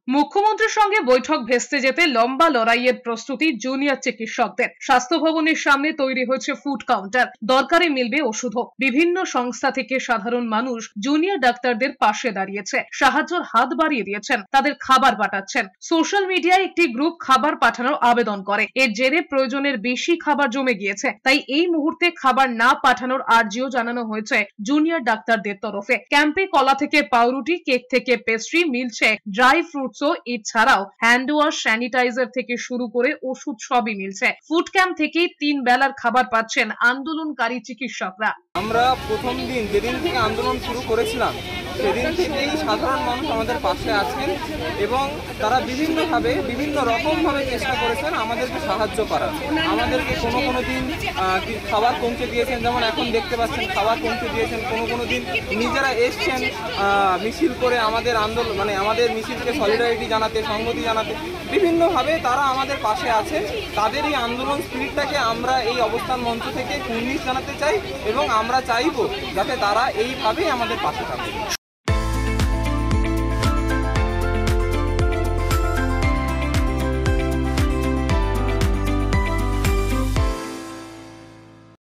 মুখ্যমন্ত্রীর সঙ্গে বৈঠক ভেস্তে যেতে লম্বা লড়াইয়ের প্রস্তুতি জুনিয়র চিকিৎসকদের। স্বাস্থ্য ভবনের সামনে তৈরি হয়েছে ফুড কাউন্টার, দরকারে মিলবে ওষুধও। বিভিন্ন সংস্থা থেকে সাধারণ মানুষ জুনিয়র ডাক্তারদের পাশে দাঁড়িয়েছে, সাহায্যের হাত বাড়িয়ে দিয়েছেন, তাদের খাবার পাঠাচ্ছেন। সোশ্যাল মিডিয়ায় একটি গ্রুপ খাবার পাঠানোর আবেদন করে, এর জেরে প্রয়োজনের বেশি খাবার জমে গিয়েছে, তাই এই মুহূর্তে খাবার না পাঠানোর আর্জিও জানানো হয়েছে জুনিয়র ডাক্তারদের তরফে। ক্যাম্পে কলা থেকে পাউরুটি, কেক থেকে পেস্ট্রি, মিলছে ড্রাই ফ্রুটস। এছাড়াও হ্যান্ড ওয়াশ, স্যানিটাইজার থেকে শুরু করে ওষুধ সবই মিলছে। ফুড ক্যাম্প থেকেই 3 বেলার খাবার পাচ্ছেন আন্দোলনকারী চিকিৎসকরা। আমরা প্রথম দিন যেদিন থেকে আন্দোলন শুরু করেছিলাম সেদিন থেকেই সাধারণ মানুষ আমাদের পাশে আছেন এবং তারা বিভিন্ন রকমভাবে চেষ্টা করেছেন আমাদেরকে সাহায্য করার। আমাদেরকে কোনো দিন খাবার পৌঁছে দিয়েছেন, যেমন এখন দেখতে পাচ্ছেন খাবার পৌঁছে দিয়েছেন। কোনো দিন নিজেরা এসছেন মিছিল করে আমাদের আন্দোলন আমাদের মিছিলকে সলিডারিটি জানাতে, সংহতি জানাতে। বিভিন্নভাবে তারা আমাদের পাশে আছেন। তাদের এই আন্দোলন স্পিরিটটাকে আমরা এই অবস্থান মঞ্চ থেকে কুর্নিশ জানাতে চাই এবং আমরা চাইব যাতে তারা এইভাবেই আমাদের পাশে থাকে।